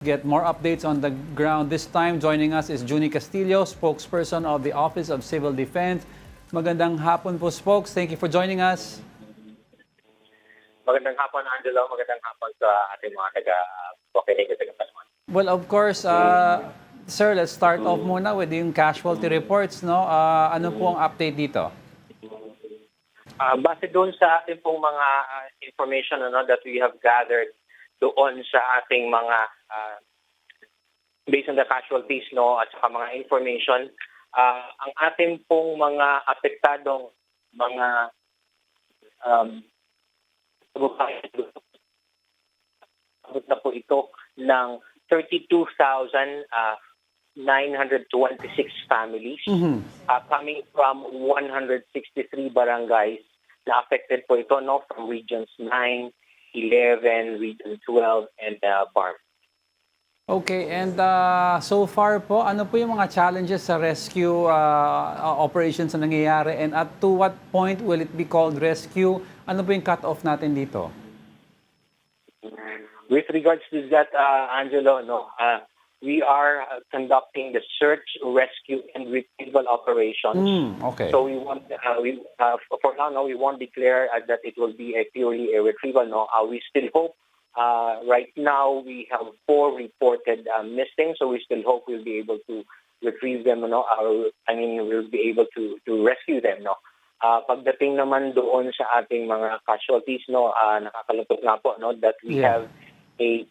Get more updates on the ground. This time, joining us is Junie Castillo, spokesperson of the Office of Civil Defense. Magandang hapon po, Spokes. Thank you for joining us. Magandang hapon, Angelo. Magandang hapon sa ating mga taga-Pokinig at taga-Palawan. Well, of course, sir, let's start off muna with yung casualty reports. No? Ano po ang update dito? Base doon sa ating pong mga information that we have gathered doon sa ating mga based on the casualties at saka mga information, ang ating pong mga apektadong mga abot na po ito ng 32,926 families coming from 163 barangays na affected po ito from regions 9, 11, Region 12, and BARM. Okay, and so far po, ano po yung mga challenges sa rescue operations na nangyayari, and at to what point will it be called rescue? Ano po yung cut-off natin dito? With regards to that, Angelo, we are conducting the search, rescue, and retrieval operations. Okay. So we want, for now, we won't declare that it will be purely a retrieval. We still hope. Right now, we have 4 reported missing, so we still hope we'll be able to retrieve them. We'll be able to rescue them. Pagdating naman doon sa ating mga casualties, nakakalungkot nga po that we have a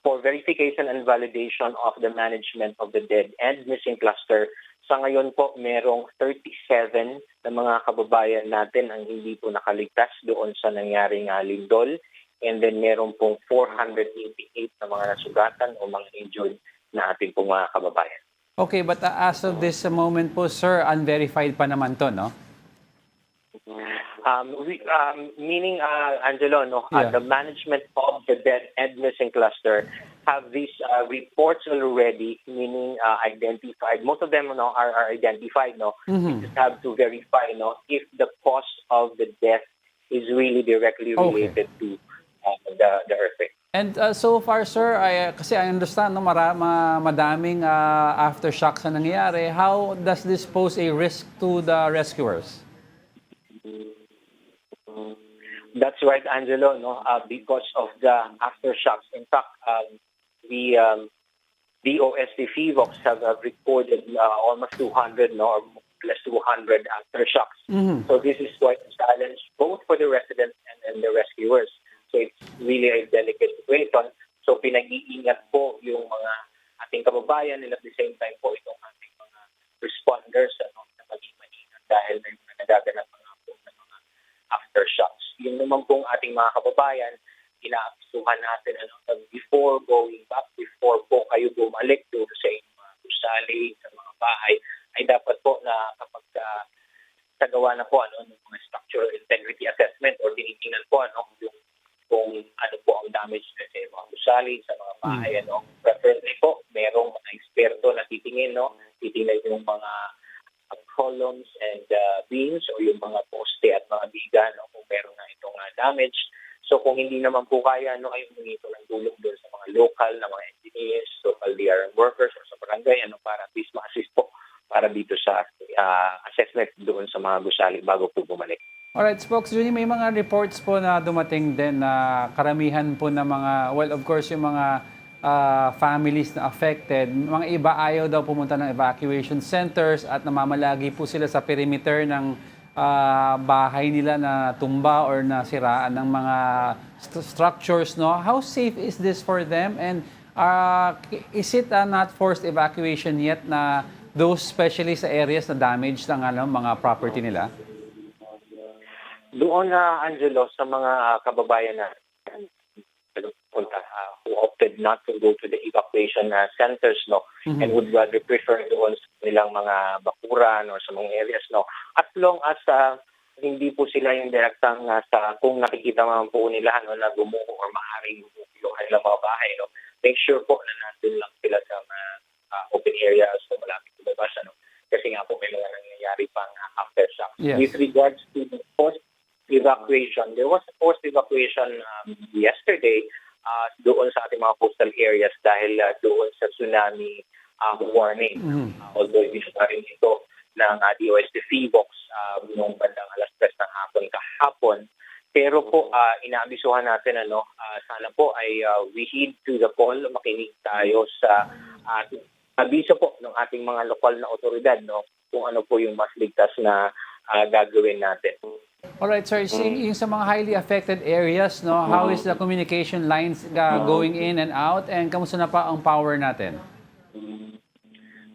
for verification and validation of the management of the dead and missing cluster. Sa ngayon po, merong 37 na mga kababayan natin ang hindi po nakaligtas doon sa nangyaring lindol. And then meron pong 488 na mga nasugatan o mga injured na ating pong mga kababayan. Okay, but as of this moment po, sir, unverified pa naman to, no? Meaning, Angelo, the management of the dead and missing cluster have these reports already, meaning identified. Most of them are identified. We just have to verify if the cause of the death is really directly related to the earthquake. And so far, sir, kasi I understand madaming aftershocks na nangyayari. How does this pose a risk to the rescuers? That's right, Angelo. Because of the aftershocks. In fact, the DOST FIVOX have recorded almost 200 or plus 200 aftershocks. So this is quite a challenge both for the residents and the rescuers. So it's really a delicate situation. So pinag-iingat po yung mga ating kababayan, and at the same time po itong ating mga responders na maging maingat dahil may mga nagaganap ng mga aftershocks. Yung naman pong ating mga kababayan, inaabisuhan natin before going back, before po kayo bumalik doon sa inyong mga gusali, sa mga bahay, ay dapat po na kapag sagawa na po ng mga structural integrity assessment or tinitingnan po kung ano po ang damage sa mga gusali, sa mga bahay. Preferably po, merong mga eksperto na titingin yung mga columns and beams o yung mga poste at mga biga kung meron na itong damage. So kung hindi naman po kaya, ay humingi po ng tulong doon sa mga local na mga engineers, local DRM workers or sa barangay, para at least ma-assist po para dito sa assessment doon sa mga gusali bago po bumalik. Alright, Spokes, Junie, may mga reports po na dumating din na karamihan po na mga, well, of course, yung mga families na affected, mga iba ayaw daw pumunta ng evacuation centers at namamalagi po sila sa perimeter ng bahay nila na tumba or nasiraan ng mga structures. How safe is this for them? And is it not forced evacuation yet na those especially sa areas na damaged ng mga property nila? Doon Angelo, sa mga kababayan na who opted not to go to the evacuation centers and would rather prefer doon sa nilang mga bakuran or sa mga areas as long as hindi po sila yung direktang kung nakikita man po nila na gumuho or maaaring gumuho yung kanilang mga bahay make sure po na nandun lang sila sa open areas o malapit sa labas kasi nga po may mga nangyayari pang aftershocks. Yes. With regards to the post evacuation. There was a forced evacuation yesterday doon sa ating mga coastal areas dahil doon sa tsunami warning. Although hindi na rin ito ng DOST PHIVOX noong bandang alas 3 ng hapon kahapon. Pero po, inaabisuhan natin, sana po ay we heed to the call, makinig tayo sa abiso po ng ating mga lokal na otoridad, kung ano po yung mas ligtas na gagawin natin. Alright, sir. Yung sa mga highly affected areas, how is the communication lines going in and out? And kamusta na pa ang power natin?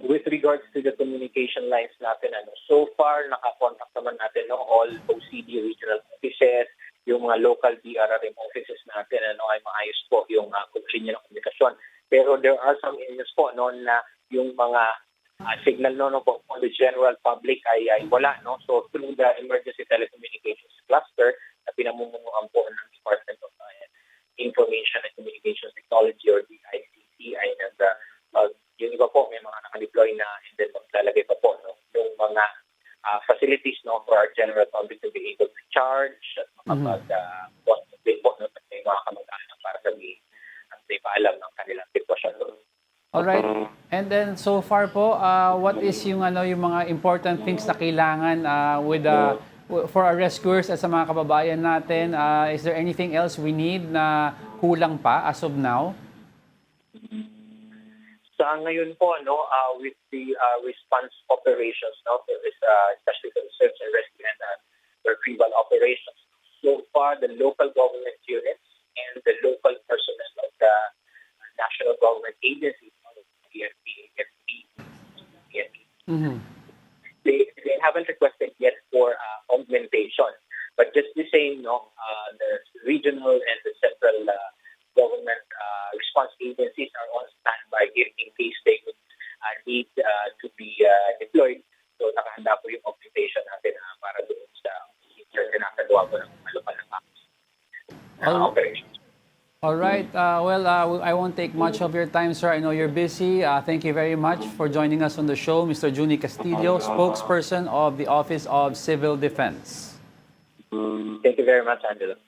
With regards to the communication lines natin, so far, nakakontakt naman natin all OCD regional offices, yung mga local DRRM offices natin, ay maayos po yung linya ng komunikasyon. Pero there are some areas po na yung mga signal po on the general public ay wala. So through the Emergency Telecommunications Cluster na pinamumunuan po ng Department of Information and Communications Technology or DICT ay yung iba po may mga nakadeploy na and then maglalagay pa po yung mga facilities for our general public to be able to charge at makapag-concentrate po may mga kamag-anak para sabihin at may paalam ng kanilang sitwasyon. Alright. And then so far po, what is yung yung mga important things na kailangan for our rescuers at sa mga kababayan natin? Is there anything else we need na kulang pa as of now? Sa ngayon po, with the response operations, especially for the search and rescue and retrieval operations, so far the local government units and the local personnel of the national government agencies, PNP, AFP, they haven't requested yet for augmentation. But just the same, the regional and the central government response agencies are on standby in case they would need to be deployed. So nakahanda po yung augmentation natin para doon sa kinakagawa po ng local na operations. All right. I won't take much of your time, sir. I know you're busy. Thank you very much for joining us on the show, Mr. Juni Castillo, spokesperson of the Office of Civil Defense. Thank you very much, Angelo.